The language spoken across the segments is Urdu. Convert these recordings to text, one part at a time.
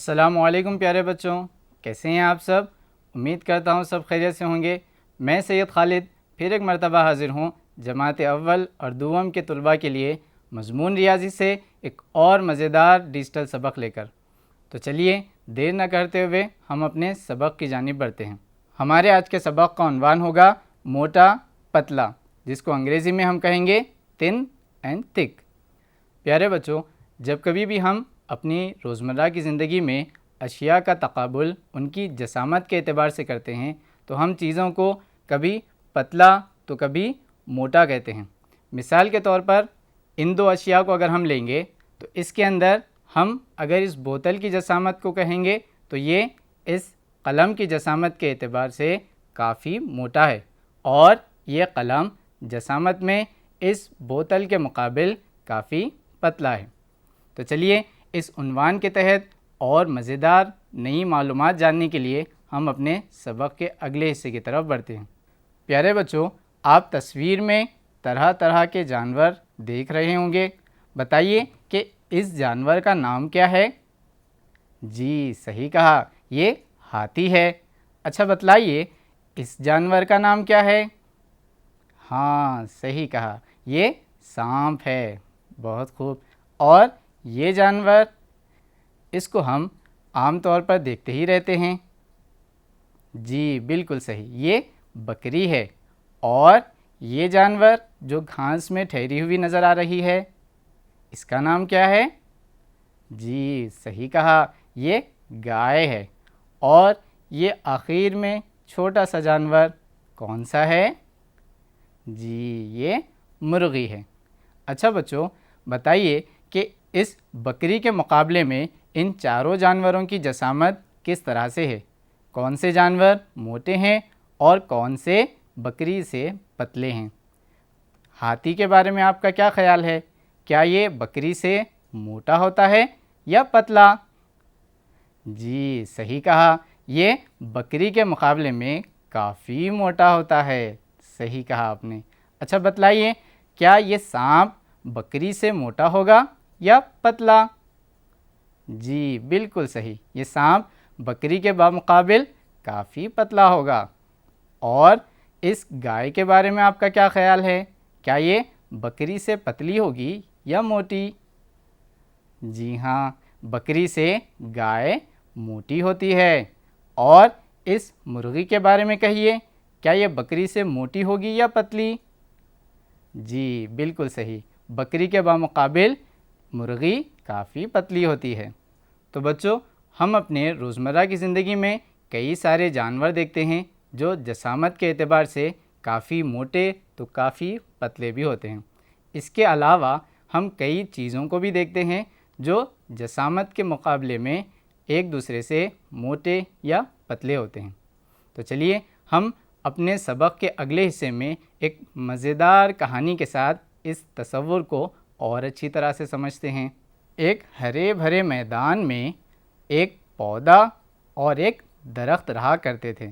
السلام علیکم پیارے بچوں، کیسے ہیں آپ سب؟ امید کرتا ہوں سب خیریت سے ہوں گے۔ میں سید خالد پھر ایک مرتبہ حاضر ہوں جماعت اول اور دوم کے طلباء کے لیے مضمون ریاضی سے ایک اور مزیدار ڈیجیٹل سبق لے کر۔ تو چلیے دیر نہ کرتے ہوئے ہم اپنے سبق کی جانب بڑھتے ہیں۔ ہمارے آج کے سبق کا عنوان ہوگا موٹا پتلا، جس کو انگریزی میں ہم کہیں گے تھن اینڈ تھک۔ پیارے بچوں، جب کبھی بھی ہم اپنی روزمرہ کی زندگی میں اشیاء کا تقابل ان کی جسامت کے اعتبار سے کرتے ہیں تو ہم چیزوں کو کبھی پتلا تو کبھی موٹا کہتے ہیں۔ مثال کے طور پر ان دو اشیاء کو اگر ہم لیں گے تو اس کے اندر ہم اگر اس بوتل کی جسامت کو کہیں گے تو یہ اس قلم کی جسامت کے اعتبار سے کافی موٹا ہے، اور یہ قلم جسامت میں اس بوتل کے مقابل کافی پتلا ہے۔ تو چلیے اس عنوان کے تحت اور مزیدار نئی معلومات جاننے کے لیے ہم اپنے سبق کے اگلے حصے کی طرف بڑھتے ہیں۔ پیارے بچوں، آپ تصویر میں طرح طرح کے جانور دیکھ رہے ہوں گے۔ بتائیے کہ اس جانور کا نام کیا ہے؟ جی صحیح کہا، یہ ہاتھی ہے۔ اچھا بتلائیے اس جانور کا نام کیا ہے؟ ہاں صحیح کہا، یہ سانپ ہے۔ بہت خوب۔ اور یہ جانور، اس کو ہم عام طور پر دیکھتے ہی رہتے ہیں۔ جی بالکل صحیح، یہ بکری ہے۔ اور یہ جانور جو گھاس میں ٹھہری ہوئی نظر آ رہی ہے، اس کا نام کیا ہے؟ جی صحیح کہا، یہ گائے ہے۔ اور یہ آخر میں چھوٹا سا جانور کون سا ہے؟ جی یہ مرغی ہے۔ اچھا بچوں، بتائیے کہ اس بکری کے مقابلے میں ان چاروں جانوروں کی جسامت کس طرح سے ہے؟ کون سے جانور موٹے ہیں اور کون سے بکری سے پتلے ہیں؟ ہاتھی کے بارے میں آپ کا کیا خیال ہے؟ کیا یہ بکری سے موٹا ہوتا ہے یا پتلا؟ جی صحیح کہا، یہ بکری کے مقابلے میں کافی موٹا ہوتا ہے۔ صحیح کہا آپ نے۔ اچھا بتلائیے، کیا یہ سانپ بکری سے موٹا ہوگا یا پتلا؟ جی بالکل صحیح، یہ سانپ بکری کے بمقابل کافی پتلا ہوگا۔ اور اس گائے کے بارے میں آپ کا کیا خیال ہے؟ کیا یہ بکری سے پتلی ہوگی یا موٹی؟ جی ہاں، بکری سے گائے موٹی ہوتی ہے۔ اور اس مرغی کے بارے میں کہیے، کیا یہ بکری سے موٹی ہوگی یا پتلی؟ جی بالکل صحیح، بکری کے بمقابل مرغی کافی پتلی ہوتی ہے۔ تو بچوں، ہم اپنے روزمرہ کی زندگی میں کئی سارے جانور دیکھتے ہیں جو جسامت کے اعتبار سے کافی موٹے تو کافی پتلے بھی ہوتے ہیں۔ اس کے علاوہ ہم کئی چیزوں کو بھی دیکھتے ہیں جو جسامت کے مقابلے میں ایک دوسرے سے موٹے یا پتلے ہوتے ہیں۔ تو چلیے ہم اپنے سبق کے اگلے حصے میں ایک مزیدار کہانی کے ساتھ اس تصور کو اور اچھی طرح سے سمجھتے ہیں۔ ایک ہرے بھرے میدان میں ایک پودا اور ایک درخت رہا کرتے تھے۔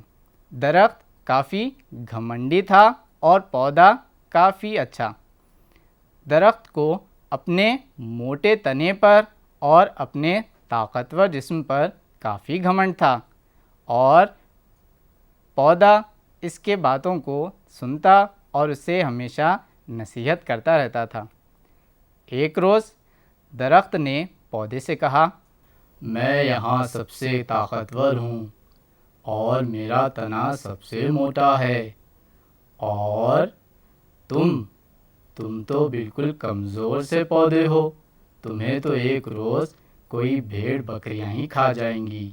درخت کافی گھمنڈی تھا اور پودا کافی اچھا۔ درخت کو اپنے موٹے تنے پر اور اپنے طاقتور جسم پر کافی گھمنڈ تھا، اور پودا اس کے باتوں کو سنتا اور اسے ہمیشہ نصیحت کرتا رہتا تھا۔ ایک روز درخت نے پودے سے کہا، میں یہاں سب سے طاقتور ہوں اور میرا تنا سب سے موٹا ہے، اور تم تو بالکل کمزور سے پودے ہو، تمہیں تو ایک روز کوئی بھیڑ بکریاں ہی کھا جائیں گی،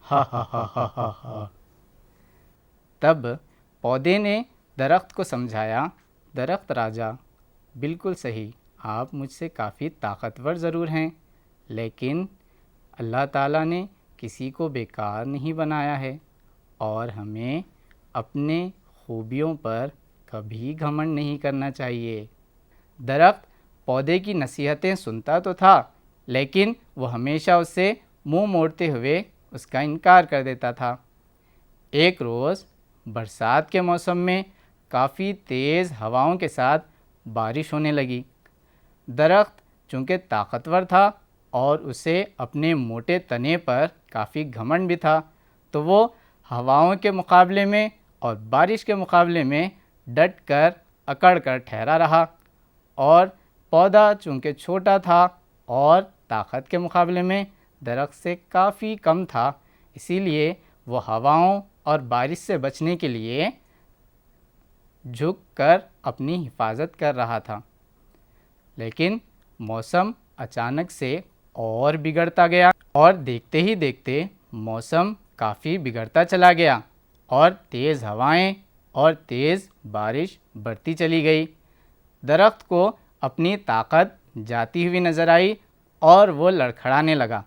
ہا ہا ہا ہا ہا ہا۔ تب پودے نے درخت کو سمجھایا، درخت راجا، بالکل صحیح، آپ مجھ سے کافی طاقتور ضرور ہیں، لیکن اللہ تعالیٰ نے کسی کو بیکار نہیں بنایا ہے، اور ہمیں اپنے خوبیوں پر کبھی گھمنڈ نہیں کرنا چاہیے۔ درخت پودے کی نصیحتیں سنتا تو تھا، لیکن وہ ہمیشہ اس سے منہ موڑتے ہوئے اس کا انکار کر دیتا تھا۔ ایک روز برسات کے موسم میں کافی تیز ہواؤں کے ساتھ بارش ہونے لگی۔ درخت چونکہ طاقتور تھا اور اسے اپنے موٹے تنے پر کافی گھمنڈ بھی تھا، تو وہ ہواؤں کے مقابلے میں اور بارش کے مقابلے میں ڈٹ کر اکڑ کر ٹھہرا رہا، اور پودا چونکہ چھوٹا تھا اور طاقت کے مقابلے میں درخت سے کافی کم تھا، اسی لیے وہ ہواؤں اور بارش سے بچنے کے لیے جھک کر اپنی حفاظت کر رہا تھا۔ لیکن موسم اچانک سے اور بگڑتا گیا، اور دیکھتے ہی دیکھتے موسم کافی بگڑتا چلا گیا، اور تیز ہوائیں اور تیز بارش بڑھتی چلی گئی۔ درخت کو اپنی طاقت جاتی ہوئی نظر آئی اور وہ لڑکھڑانے لگا،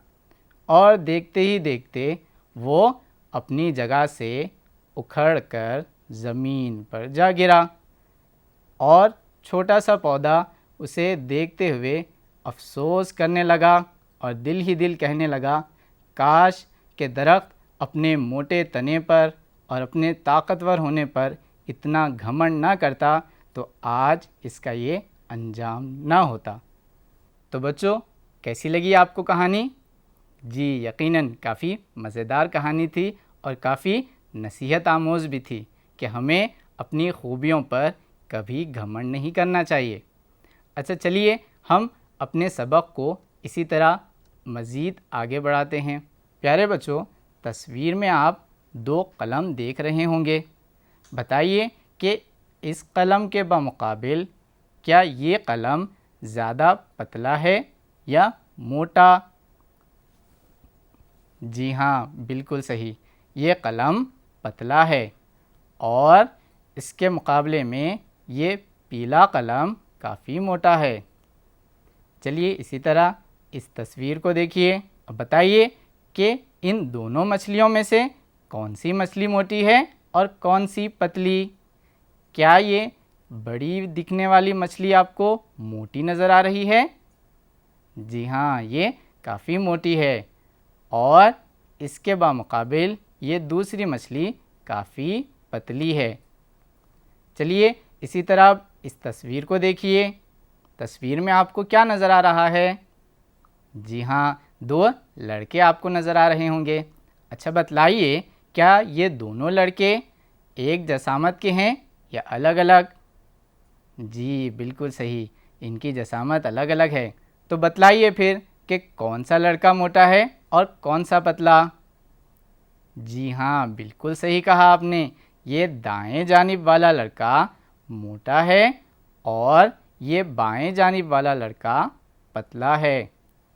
اور دیکھتے ہی دیکھتے وہ اپنی جگہ سے اکھڑ کر زمین پر جا گرا، اور چھوٹا سا پودا اسے دیکھتے ہوئے افسوس کرنے لگا اور دل ہی دل کہنے لگا، کاش کہ درخت اپنے موٹے تنے پر اور اپنے طاقتور ہونے پر اتنا گھمنڈ نہ کرتا تو آج اس کا یہ انجام نہ ہوتا۔ تو بچوں، کیسی لگی آپ کو کہانی؟ جی یقیناً کافی مزیدار کہانی تھی اور کافی نصیحت آموز بھی تھی کہ ہمیں اپنی خوبیوں پر کبھی گھمنڈ نہیں کرنا چاہیے۔ اچھا چلیے ہم اپنے سبق کو اسی طرح مزید آگے بڑھاتے ہیں۔ پیارے بچوں، تصویر میں آپ 2 قلم دیکھ رہے ہوں گے۔ بتائیے کہ اس قلم کے بمقابل کیا یہ قلم زیادہ پتلا ہے یا موٹا؟ جی ہاں، بالکل صحیح، یہ قلم پتلا ہے، اور اس کے مقابلے میں یہ پیلا قلم کافی موٹا ہے۔ چلیے اسی طرح اس تصویر کو دیکھیے، اب بتائیے کہ ان دونوں مچھلیوں میں سے کون سی مچھلی موٹی ہے اور کون سی پتلی؟ کیا یہ بڑی دکھنے والی مچھلی آپ کو موٹی نظر آ رہی ہے؟ جی ہاں، یہ کافی موٹی ہے، اور اس کے بمقابل یہ دوسری مچھلی کافی پتلی ہے۔ چلیے اسی طرح اس تصویر کو دیکھیے، تصویر میں آپ کو کیا نظر آ رہا ہے؟ جی ہاں، 2 لڑکے آپ کو نظر آ رہے ہوں گے۔ اچھا بتلائیے، کیا یہ دونوں لڑکے ایک جسامت کے ہیں یا الگ الگ؟ جی بالکل صحیح، ان کی جسامت الگ الگ ہے۔ تو بتلائیے پھر کہ کون سا لڑکا موٹا ہے اور کون سا پتلا؟ جی ہاں، بالکل صحیح کہا آپ نے، یہ دائیں جانب والا لڑکا موٹا ہے اور یہ بائیں جانب والا لڑکا پتلا ہے۔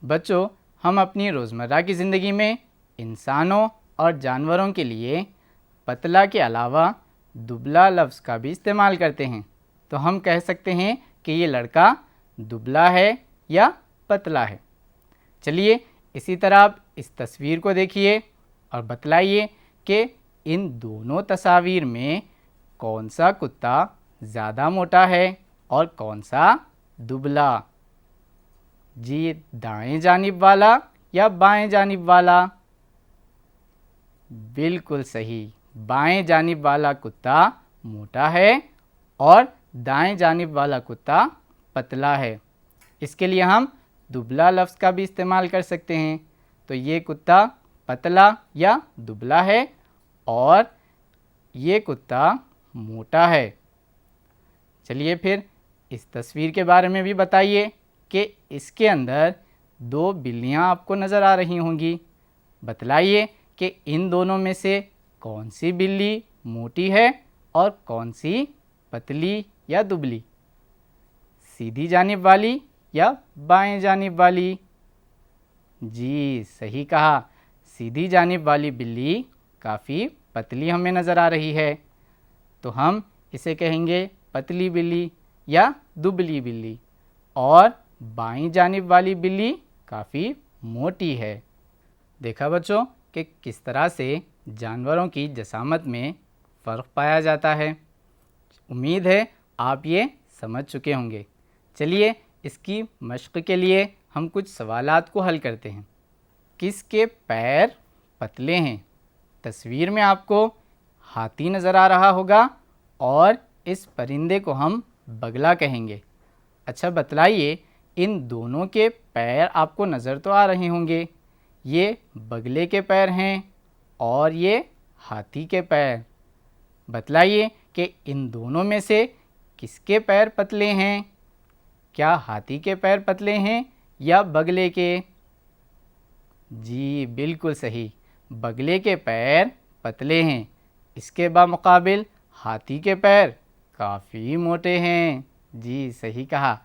بچوں، ہم اپنی روزمرہ کی زندگی میں انسانوں اور جانوروں کے لیے پتلا کے علاوہ دبلا لفظ کا بھی استعمال کرتے ہیں، تو ہم کہہ سکتے ہیں کہ یہ لڑکا دبلا ہے یا پتلا ہے۔ چلیے اسی طرح آپ اس تصویر کو دیکھیے اور بتلائیے کہ ان دونوں تصاویر میں کون سا کتا زیادہ موٹا ہے اور کون سا دبلا؟ جی دائیں جانب والا یا بائیں جانب والا؟ بالکل صحیح، بائیں جانب والا کتا موٹا ہے اور دائیں جانب والا کتا پتلا ہے۔ اس کے لیے ہم دبلا لفظ کا بھی استعمال کر سکتے ہیں، تو یہ کتا پتلا یا دبلا ہے اور یہ کتا موٹا ہے۔ چلیے پھر اس تصویر کے بارے میں بھی بتائیے کہ اس کے اندر 2 بلیاں آپ کو نظر آ رہی ہوں گی۔ بتلائیے کہ ان دونوں میں سے کون سی بلی موٹی ہے اور کون سی پتلی یا دبلی؟ سیدھی جانب والی یا بائیں جانب والی؟ جی صحیح کہا، سیدھی جانب والی بلی کافی پتلی ہمیں نظر آ رہی ہے، تو ہم اسے کہیں گے پتلی بلی یا دبلی بلی، اور بائیں جانب والی بلی کافی موٹی ہے۔ دیکھا بچوں کہ کس طرح سے جانوروں کی جسامت میں فرق پایا جاتا ہے۔ امید ہے آپ یہ سمجھ چکے ہوں گے۔ چلیے اس کی مشق کے لیے ہم کچھ سوالات کو حل کرتے ہیں۔ کس کے پیر پتلے ہیں؟ تصویر میں آپ کو ہاتھی نظر آ رہا ہوگا اور اس پرندے کو ہم بگلا کہیں گے۔ اچھا بتلائیے ان دونوں کے پیر آپ کو نظر تو آ رہے ہوں گے، یہ بگلے کے پیر ہیں اور یہ ہاتھی کے پیر۔ بتلائیے کہ ان دونوں میں سے کس کے پیر پتلے ہیں؟ کیا ہاتھی کے پیر پتلے ہیں یا بگلے کے؟ جی بالکل صحیح، بگلے کے پیر پتلے ہیں، اس کے بمقابل ہاتھی کے پیر کافی موٹے ہیں۔ جی صحیح کہا۔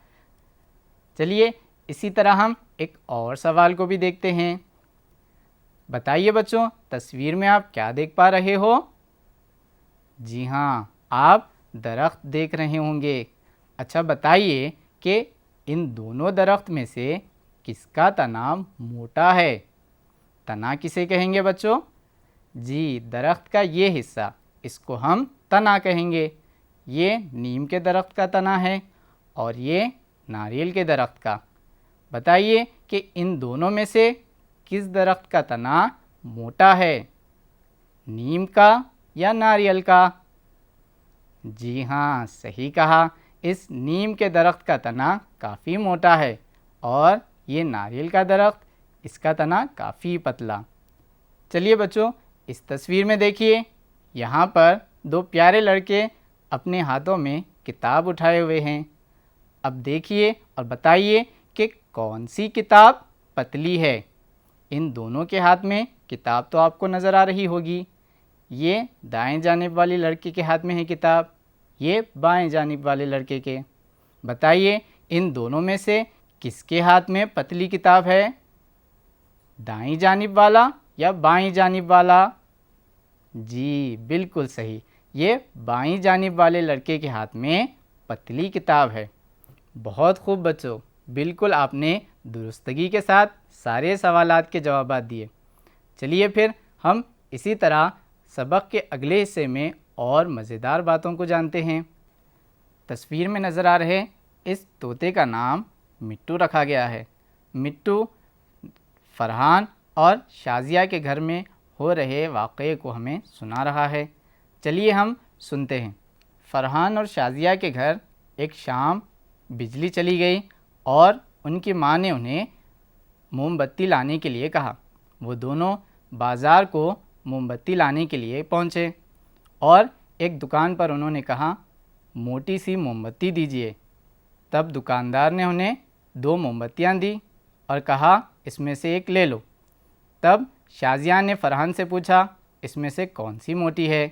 چلیے اسی طرح ہم ایک اور سوال کو بھی دیکھتے ہیں۔ بتائیے بچوں، تصویر میں آپ کیا دیکھ پا رہے ہو؟ جی ہاں، آپ درخت دیکھ رہے ہوں گے۔ اچھا بتائیے کہ ان دونوں درخت میں سے کس کا تنا موٹا ہے؟ تنا کسے کہیں گے بچوں؟ جی درخت کا یہ حصہ، اس کو ہم تنا کہیں گے۔ یہ نیم کے درخت کا تنا ہے اور یہ ناریل کے درخت کا۔ بتائیے کہ ان دونوں میں سے کس درخت کا تنا موٹا ہے؟ نیم کا یا ناریل کا؟ جی ہاں صحیح کہا، اس نیم کے درخت کا تنا کافی موٹا ہے اور یہ ناریل کا درخت، اس کا تنا کافی پتلا۔ چلیے بچوں، اس تصویر میں دیکھیے، یہاں پر دو پیارے لڑکے اپنے ہاتھوں میں کتاب اٹھائے ہوئے ہیں۔ اب دیکھیے اور بتائیے کہ کون سی کتاب پتلی ہے؟ ان دونوں کے ہاتھ میں کتاب تو آپ کو نظر آ رہی ہوگی۔ یہ دائیں جانب والے لڑکے کے ہاتھ میں ہے کتاب، یہ بائیں جانب والے لڑکے کے۔ بتائیے ان دونوں میں سے کس کے ہاتھ میں پتلی کتاب ہے؟ دائیں جانب والا یا بائیں جانب والا؟ جی بالکل صحیح، یہ بائیں جانب والے لڑکے کے ہاتھ میں پتلی کتاب ہے۔ بہت خوب بچوں، بالکل آپ نے درستگی کے ساتھ سارے سوالات کے جوابات دیے۔ چلیے پھر ہم اسی طرح سبق کے اگلے حصے میں اور مزیدار باتوں کو جانتے ہیں۔ تصویر میں نظر آ رہے اس طوطے کا نام مٹو رکھا گیا ہے۔ مٹو فرحان اور شازیہ کے گھر میں ہو رہے واقعے کو ہمیں سنا رہا ہے۔ چلیے ہم سنتے ہیں۔ فرحان اور شازیہ کے گھر ایک شام بجلی چلی گئی اور ان کی ماں نے انہیں موم بتی لانے کے لیے کہا۔ وہ دونوں بازار کو موم بتی لانے کے لیے پہنچے اور ایک دکان پر انہوں نے کہا موٹی سی موم بتی دیجیے۔ تب دکاندار نے انہیں 2 موم بتیاں دی اور کہا اس میں سے ایک لے لو۔ تب شازیہ نے فرحان سے پوچھا اس میں سے کون سی موٹی ہے؟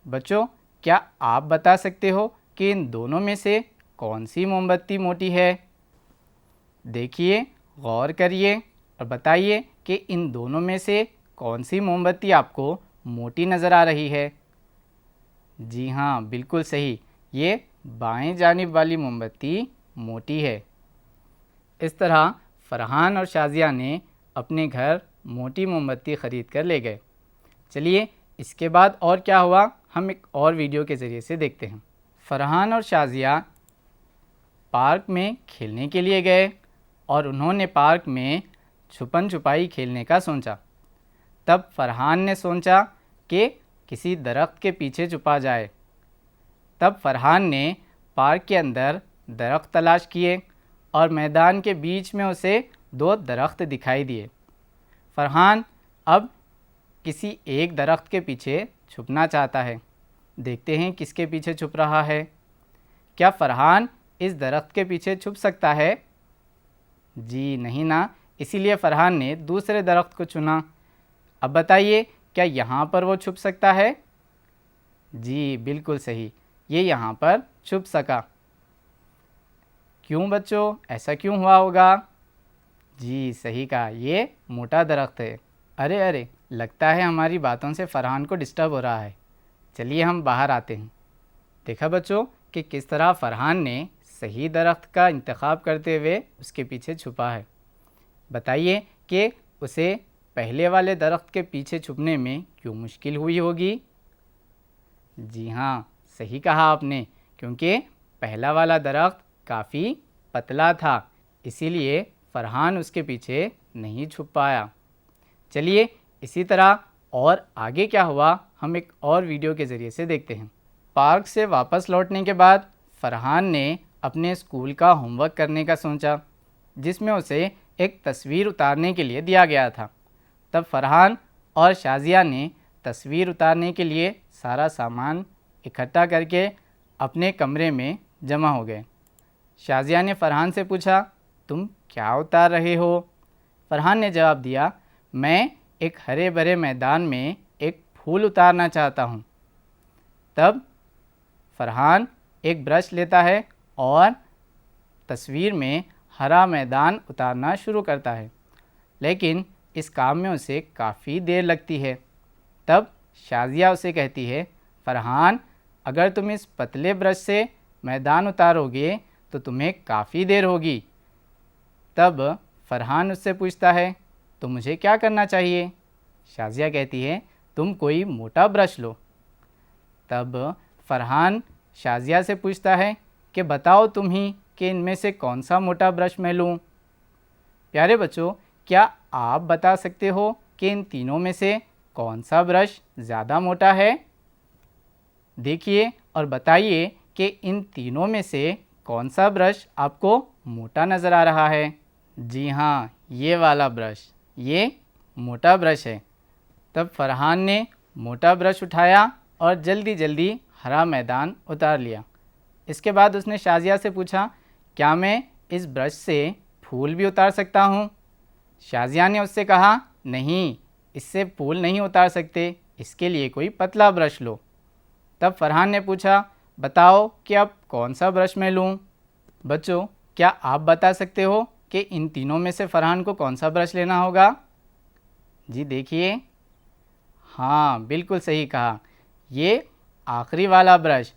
بچوں کیا آپ بتا سکتے ہو کہ ان دونوں میں سے کون سی موم بتی موٹی ہے؟ دیکھیے، غور کریے اور بتائیے کہ ان دونوں میں سے کون سی موم بتی آپ کو موٹی نظر آ رہی ہے؟ جی ہاں بالکل صحیح، یہ بائیں جانب والی موم بتی موٹی ہے۔ اس طرح فرحان اور شازیہ نے اپنے گھر موٹی موم بتی خرید کر لے گئے۔ چلیے اس کے بعد اور کیا ہوا ہم ایک اور ویڈیو کے ذریعے سے دیکھتے ہیں۔ فرحان اور شازیہ پارک میں کھیلنے کے لیے گئے اور انہوں نے پارک میں چھپن چھپائی کھیلنے کا سوچا۔ تب فرحان نے سوچا کہ کسی درخت کے پیچھے چھپا جائے۔ تب فرحان نے پارک کے اندر درخت تلاش کیے اور میدان کے بیچ میں اسے 2 درخت دکھائی دیے۔ فرحان اب کسی ایک درخت کے پیچھے چھپنا چاہتا ہے۔ دیکھتے ہیں کس کے پیچھے چھپ رہا ہے۔ کیا فرحان اس درخت کے پیچھے چھپ سکتا ہے؟ جی نہیں نا، اسی لیے فرحان نے دوسرے درخت کو چنا۔ اب بتائیے کیا یہاں پر وہ چھپ سکتا ہے؟ جی بالکل صحیح، یہ یہاں پر چھپ سکا۔ کیوں بچوں، ایسا کیوں ہوا ہوگا؟ جی صحیح کہا، یہ موٹا درخت ہے۔ ارے لگتا ہے ہماری باتوں سے فرحان کو ڈسٹرب ہو رہا ہے۔ چلیے ہم باہر آتے ہیں۔ دیکھا بچوں کہ کس طرح فرحان نے صحیح درخت کا انتخاب کرتے ہوئے اس کے پیچھے چھپا ہے۔ بتائیے کہ اسے پہلے والے درخت کے پیچھے چھپنے میں کیوں مشکل ہوئی ہوگی؟ جی ہاں صحیح کہا آپ نے، کیونکہ پہلا والا درخت کافی پتلا تھا، اسی لیے فرحان اس کے پیچھے نہیں چھپ پایا۔ چلیے اسی طرح اور آگے کیا ہوا ہم ایک اور ویڈیو کے ذریعے سے دیکھتے ہیں۔ پارک سے واپس لوٹنے کے بعد فرحان نے اپنے اسکول کا ہوم ورک کرنے کا سوچا۔ جس میں اسے ایک تصویر اتارنے کے لیے دیا گیا تھا۔ تب فرحان اور شازیہ نے تصویر اتارنے کے لیے سارا سامان اکٹھا کر کے اپنے کمرے میں جمع ہو گئے۔ شازیہ نے فرحان سے پوچھا، تم کیا اتار رہے ہو؟ فرحان نے جواب دیا، میں ایک ہرے بھرے میدان میں ایک پھول اتارنا چاہتا ہوں۔ تب فرحان ایک برش لیتا ہے اور تصویر میں ہرا میدان اتارنا شروع کرتا ہے، لیکن اس کام میں اسے کافی دیر لگتی ہے۔ تب شازیہ اسے کہتی ہے، فرحان، اگر تم اس پتلے برش سے میدان اتارو گے تو تمہیں کافی دیر ہوگی۔ تب فرحان اس سے پوچھتا ہے، تو مجھے کیا کرنا چاہیے؟ شازیہ کہتی ہے، تم کوئی موٹا برش لو۔ تب فرحان شازیہ سے پوچھتا ہے کہ بتاؤ تم ہی کہ ان میں سے کون سا موٹا برش میں لوں؟ پیارے بچوں، کیا آپ بتا سکتے ہو کہ ان تینوں میں سے کون سا برش زیادہ موٹا ہے؟ دیکھیے اور بتائیے کہ ان تینوں میں سے کون سا برش آپ کو موٹا نظر آ رہا ہے؟ جی ہاں، یہ والا برش، یہ موٹا برش ہے۔ تب فرحان نے موٹا برش اٹھایا اور جلدی جلدی ہرا میدان اتار لیا۔ اس کے بعد اس نے شازیہ سے پوچھا، کیا میں اس برش سے پھول بھی اتار سکتا ہوں؟ شازیہ نے اس سے کہا، نہیں، اس سے پھول نہیں اتار سکتے، اس کے لیے کوئی پتلا برش لو۔ تب فرحان نے پوچھا، بتاؤ کہ اب کون سا برش میں لوں؟ بچوں، کیا آپ بتا سکتے ہو کہ ان تینوں میں سے فرحان کو کون سا برش لینا ہوگا؟ جی دیکھیے، ہاں بالکل صحیح کہا، یہ آخری والا برش،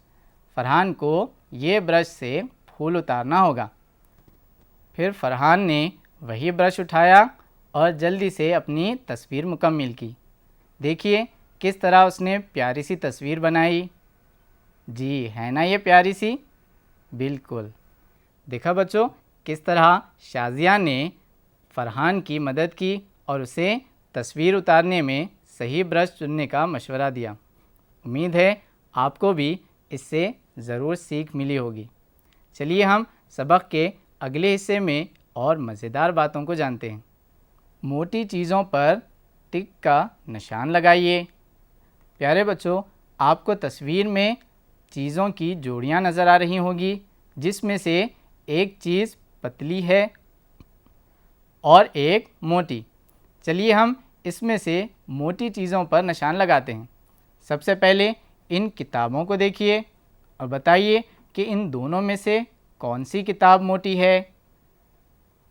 فرحان کو یہ برش سے پھول اتارنا ہوگا۔ پھر فرحان نے وہی برش اٹھایا اور جلدی سے اپنی تصویر مکمل کی۔ دیکھیے کس طرح اس نے پیاری سی تصویر بنائی۔ جی ہے نا یہ پیاری سی؟ بالکل۔ دیکھا بچوں کس طرح شازیہ نے فرحان کی مدد کی اور اسے تصویر اتارنے میں صحیح برش چننے کا مشورہ دیا۔ امید ہے آپ کو بھی اس سے ضرور سیکھ ملی ہوگی۔ چلیے ہم سبق کے اگلے حصے میں اور مزیدار باتوں کو جانتے ہیں۔ موٹی چیزوں پر ٹک کا نشان لگائیے۔ پیارے بچوں، آپ کو تصویر میں چیزوں کی جوڑیاں نظر آ رہی ہوں گی، جس میں سے ایک چیز پتلی ہے اور ایک موٹی۔ چلیے ہم اس میں سے موٹی چیزوں پر نشان لگاتے ہیں۔ سب سے پہلے ان کتابوں کو دیکھیے اور بتائیے کہ ان دونوں میں سے کون سی کتاب موٹی ہے؟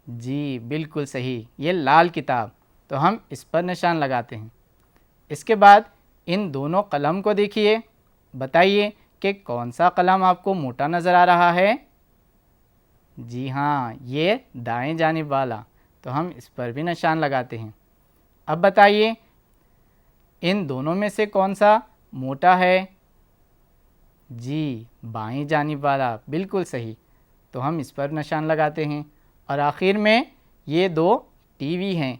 جی بالکل صحیح، یہ لال کتاب، تو ہم اس پر نشان لگاتے ہیں۔ اس کے بعد ان دونوں قلم کو دیکھیے، بتائیے کہ کون سا قلم آپ کو موٹا نظر آ رہا ہے؟ جی ہاں، یہ دائیں جانب والا، تو ہم اس پر بھی نشان لگاتے ہیں۔ اب بتائیے ان دونوں میں سے کون سا موٹا ہے؟ جی بائیں جانب والا، بالکل صحیح، تو ہم اس پر نشان لگاتے ہیں۔ اور آخر میں یہ دو ٹی وی ہیں۔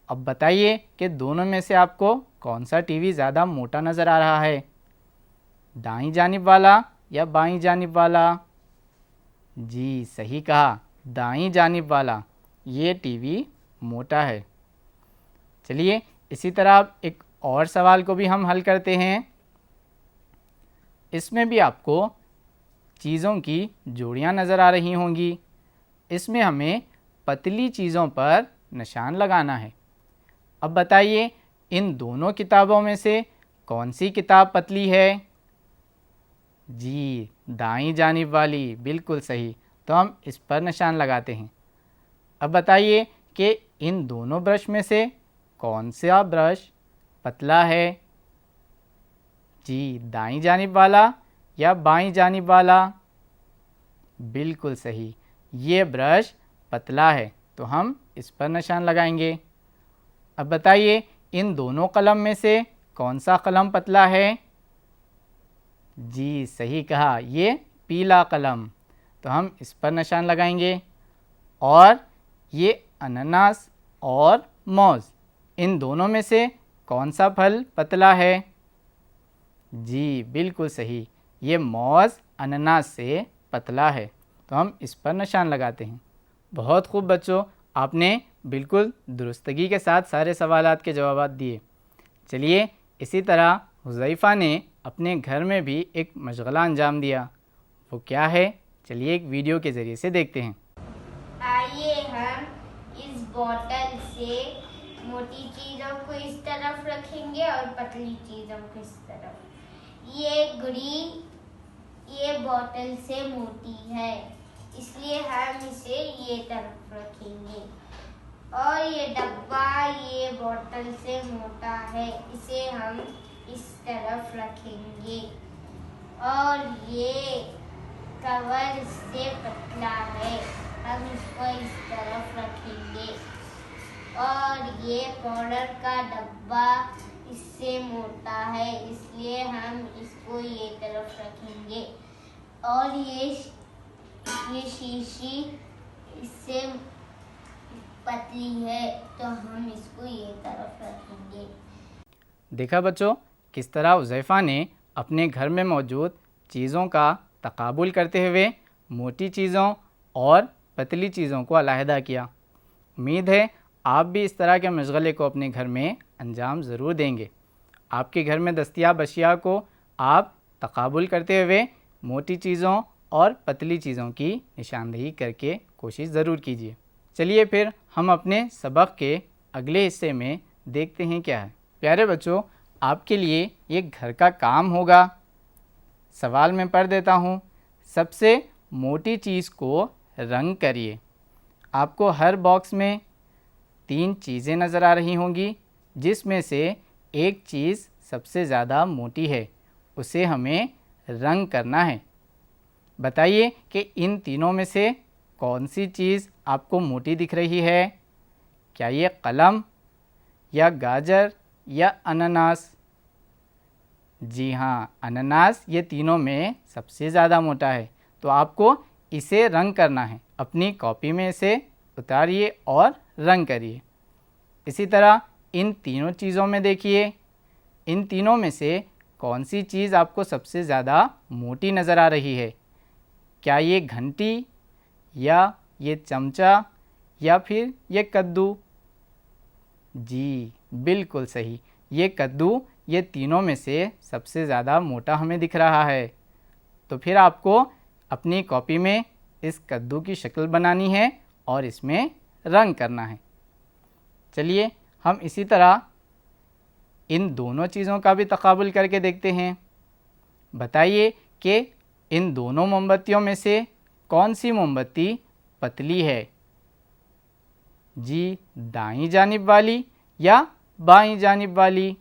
اب بتائیے کہ دونوں میں سے آپ کو کون سا ٹی وی زیادہ موٹا نظر آ رہا ہے؟ دائیں جانب والا یا بائیں جانب والا؟ جی صحیح کہا، دائیں جانب والا، یہ ٹی وی موٹا ہے۔ چلیے اسی طرح ایک اور سوال کو بھی ہم حل کرتے ہیں۔ اس میں بھی آپ کو چیزوں کی جوڑیاں نظر آ رہی ہوں گی۔ اس میں ہمیں پتلی چیزوں پر نشان لگانا ہے۔ اب بتائیے ان دونوں کتابوں میں سے کون سی کتاب پتلی ہے؟ جی دائیں جانب والی، بالکل صحیح، تو ہم اس پر نشان لگاتے ہیں۔ اب بتائیے کہ ان دونوں برش میں سے کون سا برش پتلا ہے؟ جی دائیں جانب والا یا بائیں جانب والا؟ بالکل صحیح، یہ برش پتلا ہے، تو ہم اس پر نشان لگائیں گے۔ اب بتائیے ان دونوں قلم میں سے کون سا قلم پتلا ہے؟ جی صحیح کہا، یہ پیلا قلم، تو ہم اس پر نشان لگائیں گے۔ اور یہ انناس اور موز، ان دونوں میں سے کون سا پھل پتلا ہے؟ جی بالکل صحیح، یہ موز انناس سے پتلا ہے، تو ہم اس پر نشان لگاتے ہیں۔ بہت خوب بچوں، آپ نے بالکل درستگی کے ساتھ سارے سوالات کے جوابات دیے۔ چلیے اسی طرح حذیفہ نے اپنے گھر میں بھی ایک مشغلہ انجام دیا، وہ کیا ہے؟ چلیے ایک ویڈیو کے ذریعے سے دیکھتے ہیں۔ آئیے ہم اس بوتل سے موٹی چیزوں کو اس طرف رکھیں گے اور پتلی چیزوں کو اس طرف۔ یہ گڑی یہ بوتل سے موٹی ہے، اس لیے ہم اسے یہ طرف رکھیں گے، اور یہ ڈبہ یہ بوتل سے موٹا ہے، اسے ہم اس طرف رکھیں گے، اور یہ کور اس سے پتلا ہے، ہم اس کو اس طرف رکھیں گے، اور یہ پاؤڈر کا ڈبہ اس سے موٹا ہے، اس لیے ہم اس کو یہ طرف رکھیں گے، اور یہ شیشی اس سے پتلی ہے تو ہم اس کو یہ طرف رکھیں گے۔ دیکھا بچوں کس طرح حذیفہ نے اپنے گھر میں موجود چیزوں کا تقابل کرتے ہوئے موٹی چیزوں اور پتلی چیزوں کو علیحدہ کیا۔ امید ہے آپ بھی اس طرح کے مشغلے کو اپنے گھر میں انجام ضرور دیں گے۔ آپ کے گھر میں دستیاب اشیاء کو آپ تقابل کرتے ہوئے موٹی چیزوں اور پتلی چیزوں کی نشاندہی کر کے کوشش ضرور کیجیے۔ چلیے پھر ہم اپنے سبق کے اگلے حصے میں دیکھتے ہیں کیا ہے۔ پیارے بچوں، آپ کے لیے یہ گھر کا کام ہوگا۔ سوال میں پڑھ دیتا ہوں۔ سب سے موٹی چیز کو رنگ کریے۔ آپ کو ہر باکس میں 3 چیزیں نظر آ رہی ہوں گی، جس میں سے ایک چیز سب سے زیادہ موٹی ہے، اسے ہمیں رنگ کرنا ہے۔ بتائیے کہ ان تینوں میں سے کون سی چیز آپ کو موٹی دکھ رہی ہے؟ کیا یہ قلم یا گاجر یا انناس؟ جی ہاں، انناس یہ تینوں میں سب سے زیادہ موٹا ہے، تو آپ کو اسے رنگ کرنا ہے۔ اپنی کاپی میں اسے اتاریے اور رنگ کریے۔ اسی طرح ان تینوں چیزوں میں دیکھیے، ان تینوں میں سے کون سی چیز آپ کو سب سے زیادہ موٹی نظر آ رہی ہے؟ کیا یہ گھنٹی یا یہ چمچہ یا پھر یہ کدو؟ جی بالکل صحیح، یہ کدو یہ تینوں میں سے سب سے زیادہ موٹا ہمیں دکھ رہا ہے۔ تو پھر آپ کو اپنی کاپی میں اس کدو کی شکل بنانی ہے اور اس میں رنگ کرنا ہے۔ چلیے ہم اسی طرح ان دونوں چیزوں کا بھی تقابل کر کے دیکھتے ہیں۔ بتائیے کہ ان دونوں موم بتیوں میں سے کون سی موم بتی پتلی ہے؟ جی دائیں جانب والی یا بائیں جانب والی؟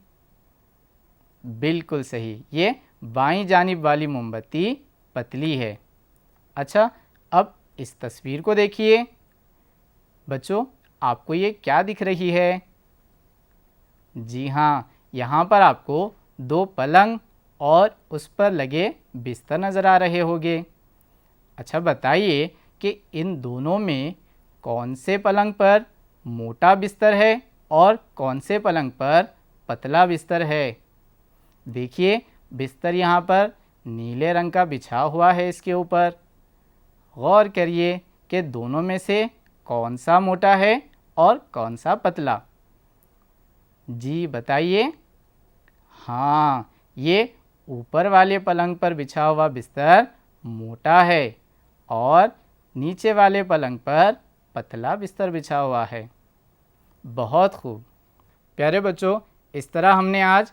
بالکل صحیح، یہ بائیں جانب والی موم بتی پتلی ہے۔ اچھا، اب اس تصویر کو دیکھیے۔ بچوں آپ کو یہ کیا دکھ رہی ہے؟ جی ہاں، یہاں پر آپ کو 2 پلنگ اور اس پر لگے بستر نظر آ رہے ہوں گے۔ اچھا بتائیے کہ ان دونوں میں کون سے پلنگ پر موٹا بستر ہے اور کون سے پلنگ پر پتلا بستر ہے؟ دیکھیے بستر یہاں پر نیلے رنگ کا بچھا ہوا ہے، اس کے اوپر غور کریے کہ دونوں میں سے کون سا موٹا ہے اور کون سا پتلا؟ جی بتائیے۔ ہاں، یہ اوپر والے پلنگ پر بچھا ہوا بستر موٹا ہے اور نیچے والے پلنگ پر پتلا بستر بچھا ہوا ہے۔ بہت خوب پیارے بچوں، اس طرح ہم نے آج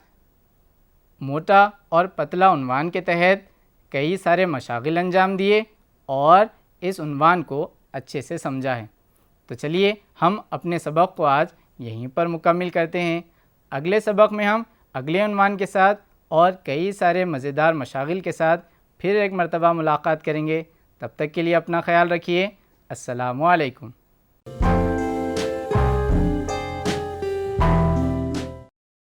موٹا اور پتلا عنوان کے تحت کئی سارے مشاغل انجام دیے اور اس عنوان کو اچھے سے سمجھا ہے۔ تو چلیے ہم اپنے سبق کو آج یہیں پر مکمل کرتے ہیں۔ اگلے سبق میں ہم اگلے عنوان کے ساتھ اور کئی سارے مزیدار مشاغل کے ساتھ پھر ایک مرتبہ ملاقات کریں گے۔ تب تک کے لیے اپنا خیال رکھیے۔ السلام علیکم۔